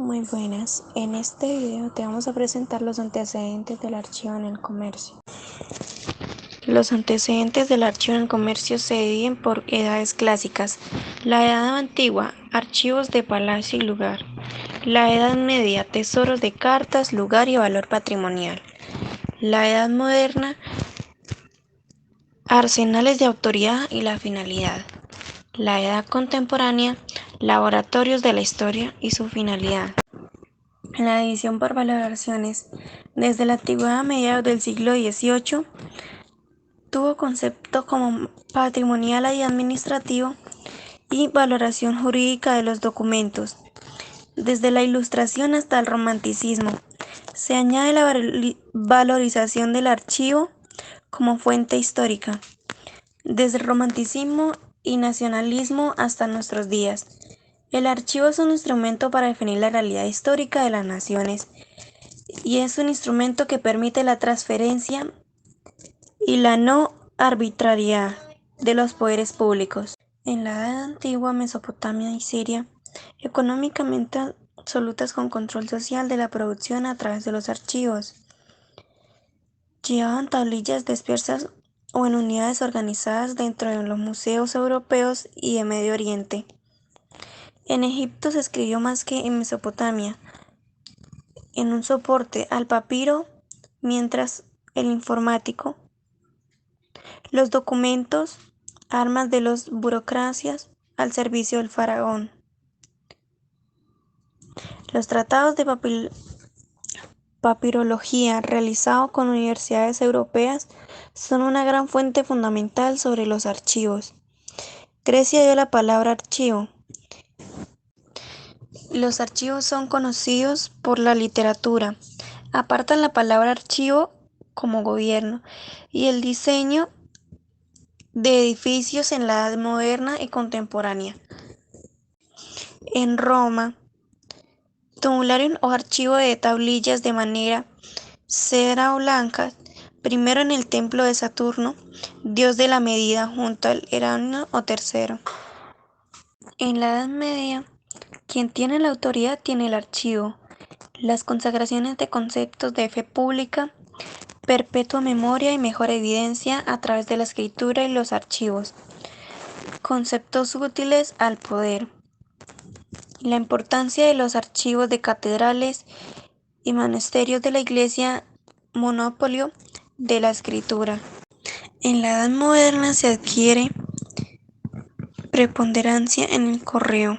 Muy buenas, en este video te vamos a presentar los antecedentes del archivo en el comercio. Los antecedentes del archivo en el comercio se dividen por edades clásicas. La edad antigua, archivos de palacio y lugar. La edad media, tesoros de cartas, lugar y valor patrimonial. La edad moderna, arsenales de autoridad y la finalidad. La edad contemporánea, laboratorios de la historia y su finalidad. La división por valoraciones. Desde la antigüedad a mediados del siglo XVIII tuvo concepto como patrimonial y administrativo y valoración jurídica de los documentos. Desde la Ilustración hasta el Romanticismo se añade la valorización del archivo como fuente histórica. Desde el Romanticismo y Nacionalismo hasta nuestros días, el archivo es un instrumento para definir la realidad histórica de las naciones y es un instrumento que permite la transferencia y la no arbitrariedad de los poderes públicos. En la Edad Antigua, Mesopotamia y Siria, económicamente absolutas con control social de la producción a través de los archivos, llevaban tablillas dispersas o en unidades organizadas dentro de los museos europeos y de Medio Oriente. En Egipto se escribió más que en Mesopotamia, en un soporte al papiro, mientras el informático, los documentos, armas de las burocracias al servicio del faraón. Los tratados de papirología realizados con universidades europeas son una gran fuente fundamental sobre los archivos. Grecia dio la palabra archivo. Los archivos son conocidos por la literatura. Apartan la palabra archivo como gobierno y el diseño de edificios en la edad moderna y contemporánea. En Roma, tumulario o archivo de tablillas de madera, cera blanca, primero en el templo de Saturno, dios de la medida, junto al Herano o tercero. En la Edad Media, quien tiene la autoridad tiene el archivo. Las consagraciones de conceptos de fe pública, perpetua memoria y mejor evidencia a través de la escritura y los archivos. Conceptos útiles al poder. La importancia de los archivos de catedrales y monasterios de la Iglesia, monopolio de la escritura. En la Edad Moderna se adquiere preponderancia en el correo.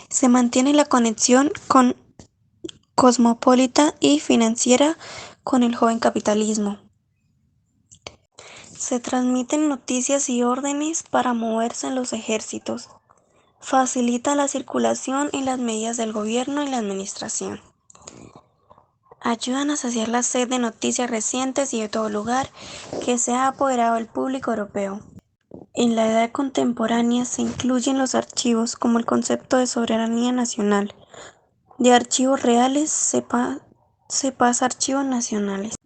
Se mantiene la conexión cosmopolita y financiera con el joven capitalismo. Se transmiten noticias y órdenes para moverse en los ejércitos. Facilita la circulación y las medidas del gobierno y la administración. Ayudan a saciar la sed de noticias recientes y de todo lugar que se ha apoderado del público europeo. En la edad contemporánea se incluyen los archivos como el concepto de soberanía nacional. De archivos reales se pasa a archivos nacionales.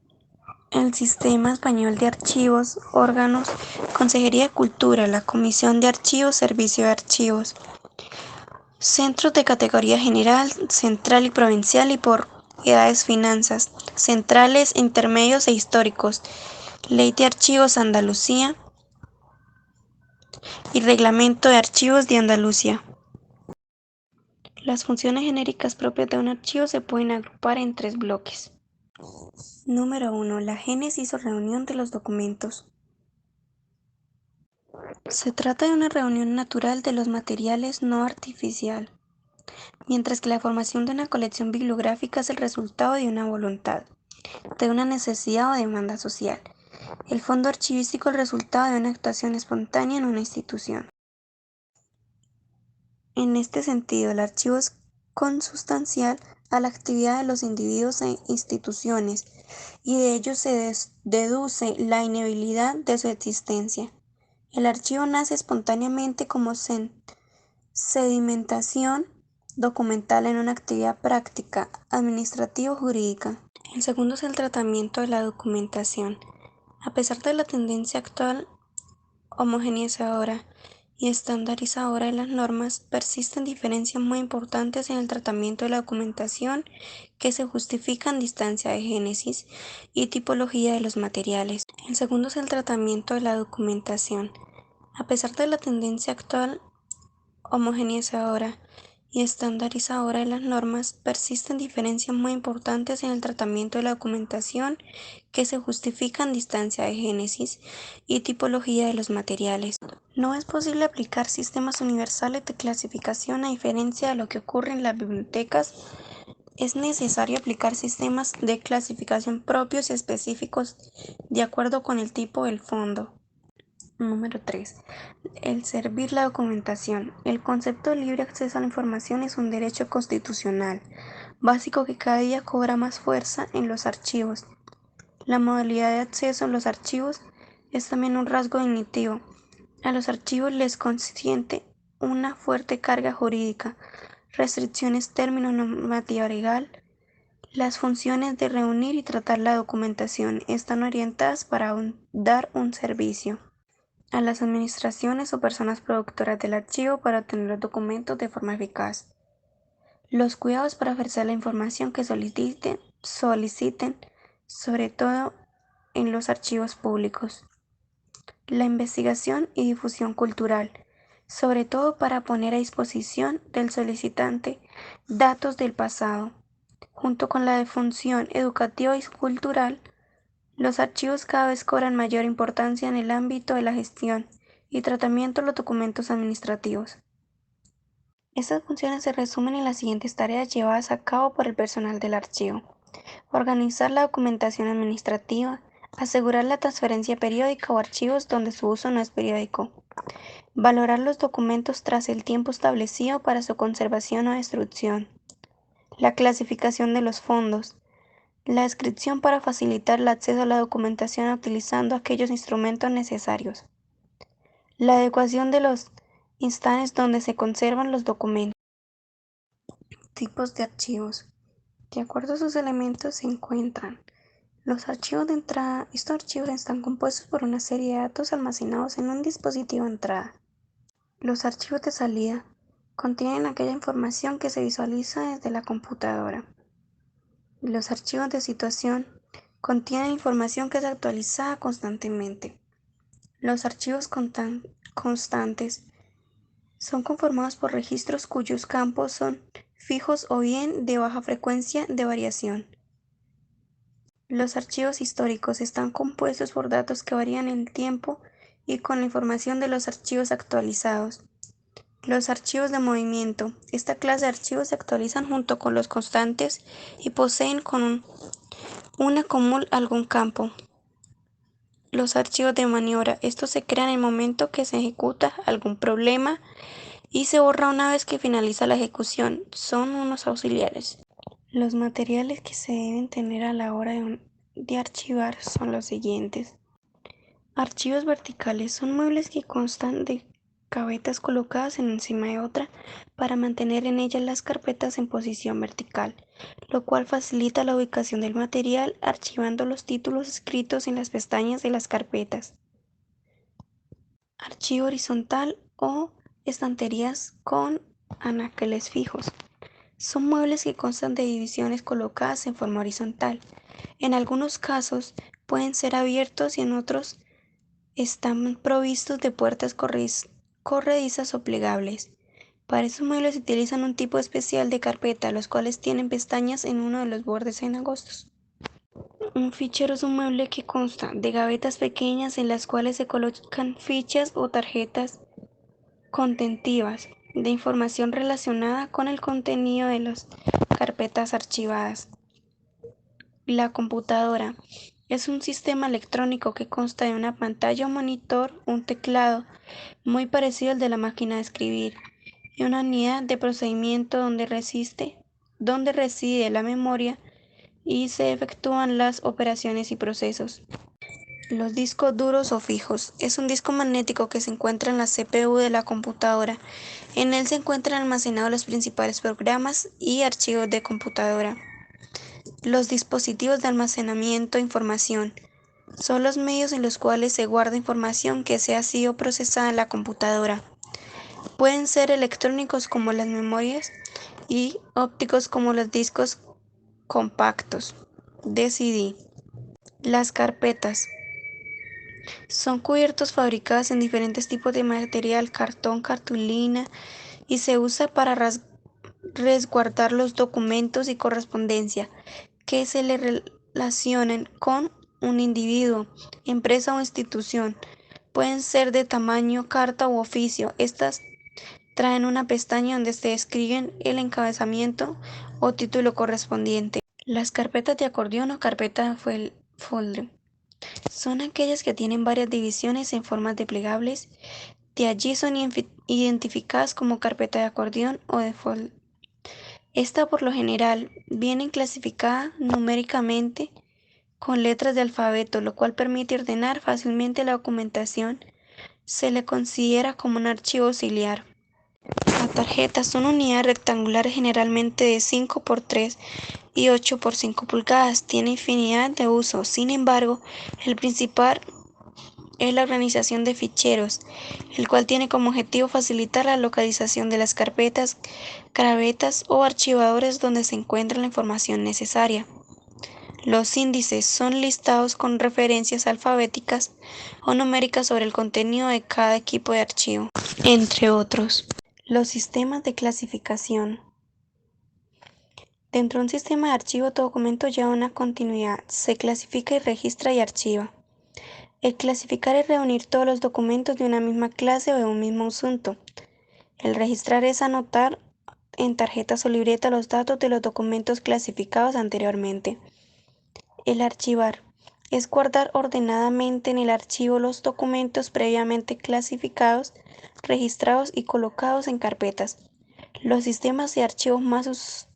El Sistema Español de Archivos, órganos, Consejería de Cultura, la Comisión de Archivos, Servicio de Archivos. Centros de categoría general, central y provincial y por edades finanzas, centrales, intermedios e históricos. Ley de Archivos Andalucía y Reglamento de Archivos de Andalucía. Las funciones genéricas propias de un archivo se pueden agrupar en 3 bloques. Número 1. La génesis o reunión de los documentos. Se trata de una reunión natural de los materiales, no artificial, mientras que la formación de una colección bibliográfica es el resultado de una voluntad, de una necesidad o demanda social. El fondo archivístico es el resultado de una actuación espontánea en una institución. En este sentido, el archivo es consustancial a la actividad de los individuos e instituciones, y de ello se deduce la inevitabilidad de su existencia. El archivo nace espontáneamente como sedimentación documental en una actividad práctica, administrativo-jurídica. El segundo es el tratamiento de la documentación. A pesar de la tendencia actual homogeneizadora y estandarizadora de las normas, persisten diferencias muy importantes en el tratamiento de la documentación que se justifican distancia de génesis y tipología de los materiales. El segundo es el tratamiento de la documentación. A pesar de la tendencia actual homogeneizadora y estandarizadora de las normas, persisten diferencias muy importantes en el tratamiento de la documentación que se justifican distancia de génesis y tipología de los materiales. No es posible aplicar sistemas universales de clasificación a diferencia de lo que ocurre en las bibliotecas. Es necesario aplicar sistemas de clasificación propios y específicos de acuerdo con el tipo del fondo. Número 3. El servir la documentación. El concepto de libre acceso a la información es un derecho constitucional básico que cada día cobra más fuerza en los archivos. La modalidad de acceso a los archivos es también un rasgo distintivo. A los archivos les consiente una fuerte carga jurídica, restricciones, términos, normativa legal. Las funciones de reunir y tratar la documentación están orientadas para dar un servicio a las administraciones o personas productoras del archivo para obtener los documentos de forma eficaz. Los cuidados para ofrecer la información que soliciten, sobre todo en los archivos públicos. La investigación y difusión cultural, sobre todo para poner a disposición del solicitante datos del pasado. Junto con la difusión educativa y cultural, los archivos cada vez cobran mayor importancia en el ámbito de la gestión y tratamiento de los documentos administrativos. Estas funciones se resumen en las siguientes tareas llevadas a cabo por el personal del archivo: organizar la documentación administrativa, asegurar la transferencia periódica o archivos donde su uso no es periódico, valorar los documentos tras el tiempo establecido para su conservación o destrucción, la clasificación de los fondos, la descripción para facilitar el acceso a la documentación utilizando aquellos instrumentos necesarios, la adecuación de los instantes donde se conservan los documentos. Tipos de archivos. De acuerdo a sus elementos se encuentran los archivos de entrada. Estos archivos están compuestos por una serie de datos almacenados en un dispositivo de entrada. Los archivos de salida contienen aquella información que se visualiza desde la computadora. Los archivos de situación contienen información que es actualizada constantemente. Los archivos constantes son conformados por registros cuyos campos son fijos o bien de baja frecuencia de variación. Los archivos históricos están compuestos por datos que varían en el tiempo y con la información de los archivos actualizados. Los archivos de movimiento. Esta clase de archivos se actualizan junto con los constantes y poseen con una común algún campo. Los archivos de maniobra. Estos se crean en el momento que se ejecuta algún problema y se borra una vez que finaliza la ejecución. Son unos auxiliares. Los materiales que se deben tener a la hora de archivar son los siguientes. Archivos verticales son muebles que constan de gavetas colocadas en encima de otra para mantener en ellas las carpetas en posición vertical, lo cual facilita la ubicación del material archivando los títulos escritos en las pestañas de las carpetas. Archivo horizontal o estanterías con anaqueles fijos. Son muebles que constan de divisiones colocadas en forma horizontal. En algunos casos pueden ser abiertos y en otros están provistos de puertas corredizas o plegables. Para estos muebles se utilizan un tipo especial de carpeta, los cuales tienen pestañas en uno de los bordes angostos. Un fichero es un mueble que consta de gavetas pequeñas en las cuales se colocan fichas o tarjetas contentivas de información relacionada con el contenido de las carpetas archivadas. La computadora es un sistema electrónico que consta de una pantalla o monitor, un teclado, muy parecido al de la máquina de escribir, y una unidad de procesamiento donde reside la memoria y se efectúan las operaciones y procesos. Los discos duros o fijos. Es un disco magnético que se encuentra en la CPU de la computadora. En él se encuentran almacenados los principales programas y archivos de computadora. Los dispositivos de almacenamiento de información son los medios en los cuales se guarda información que se ha sido procesada en la computadora. Pueden ser electrónicos como las memorias y ópticos como los discos compactos de CD. Las carpetas son cubiertos fabricados en diferentes tipos de material, cartón, cartulina, y se usa para resguardar los documentos y correspondencia que se le relacionen con un individuo, empresa o institución. Pueden ser de tamaño, carta u oficio. Estas traen una pestaña donde se escriben el encabezamiento o título correspondiente. Las carpetas de acordeón o carpeta folder son aquellas que tienen varias divisiones en formas de plegables. De allí son identificadas como carpeta de acordeón o de folder. Esta por lo general viene clasificada numéricamente con letras de alfabeto, lo cual permite ordenar fácilmente la documentación. Se le considera como un archivo auxiliar. Las tarjetas son unidades rectangulares generalmente de 5 por 3 y 8 por 5 pulgadas. Tiene infinidad de usos. Sin embargo, el principal es la organización de ficheros, el cual tiene como objetivo facilitar la localización de las carpetas, carpetas o archivadores donde se encuentra la información necesaria. Los índices son listados con referencias alfabéticas o numéricas sobre el contenido de cada equipo de archivo, entre otros. Los sistemas de clasificación. Dentro de un sistema de archivo, todo documento lleva una continuidad. Se clasifica y registra y archiva. El clasificar es reunir todos los documentos de una misma clase o de un mismo asunto. El registrar es anotar en tarjetas o libretas los datos de los documentos clasificados anteriormente. El archivar es guardar ordenadamente en el archivo los documentos previamente clasificados, registrados y colocados en carpetas. Los sistemas de archivos más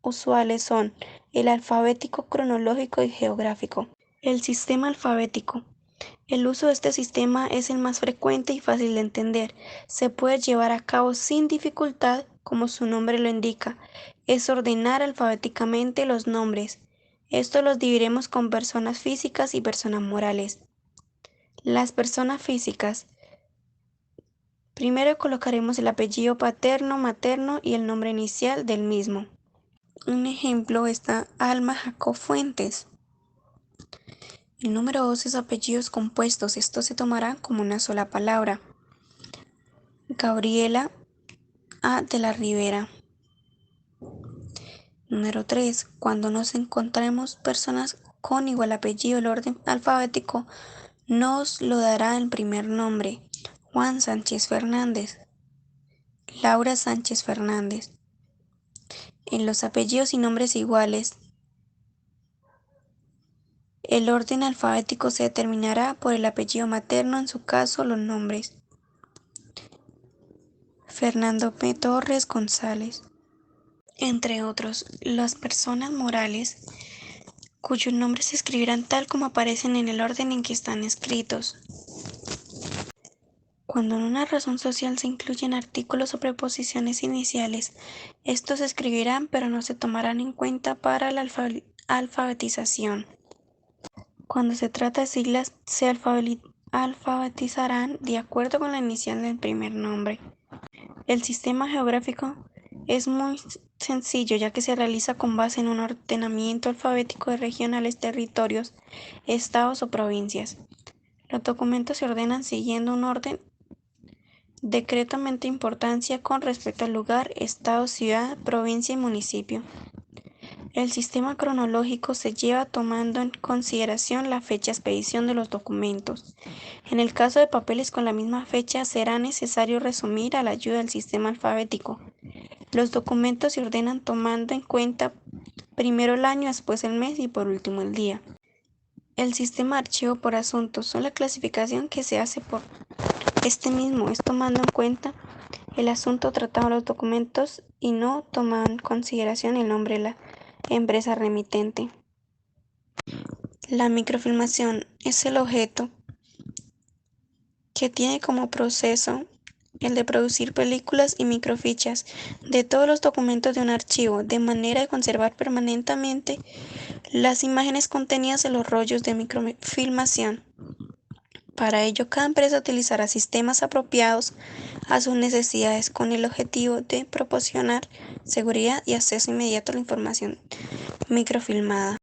usuales son el alfabético, cronológico y geográfico. El sistema alfabético. El uso de este sistema es el más frecuente y fácil de entender. Se puede llevar a cabo sin dificultad, como su nombre lo indica. Es ordenar alfabéticamente los nombres. Esto los dividiremos con personas físicas y personas morales. Las personas físicas. Primero colocaremos el apellido paterno, materno y el nombre inicial del mismo. Un ejemplo está Alma Jacob Fuentes. El número 2 es apellidos compuestos. Estos se tomarán como una sola palabra. Gabriela A. de la Rivera. Número 3. Cuando nos encontremos personas con igual apellido, el orden alfabético nos lo dará el primer nombre. Juan Sánchez Fernández. Laura Sánchez Fernández. En los apellidos y nombres iguales, el orden alfabético se determinará por el apellido materno, en su caso los nombres. Fernando P. Torres González. Entre otros, las personas morales cuyos nombres se escribirán tal como aparecen en el orden en que están escritos. Cuando en una razón social se incluyen artículos o preposiciones iniciales, estos se escribirán pero no se tomarán en cuenta para la alfabetización. Cuando se trata de siglas, se alfabetizarán de acuerdo con la inicial del primer nombre. El sistema geográfico es muy sencillo, ya que se realiza con base en un ordenamiento alfabético de regionales, territorios, estados o provincias. Los documentos se ordenan siguiendo un orden decretamente importancia con respecto al lugar, estado, ciudad, provincia y municipio. El sistema cronológico se lleva tomando en consideración la fecha de expedición de los documentos. En el caso de papeles con la misma fecha, será necesario resumir a la ayuda del sistema alfabético. Los documentos se ordenan tomando en cuenta primero el año, después el mes y por último el día. El sistema de archivo por asuntos son la clasificación que se hace por este mismo, es tomando en cuenta el asunto tratado en los documentos y no tomando en consideración el nombre de la empresa remitente. La microfilmación es el objeto que tiene como proceso el de producir películas y microfichas de todos los documentos de un archivo, de manera de conservar permanentemente las imágenes contenidas en los rollos de microfilmación. Para ello, cada empresa utilizará sistemas apropiados a sus necesidades con el objetivo de proporcionar seguridad y acceso inmediato a la información microfilmada.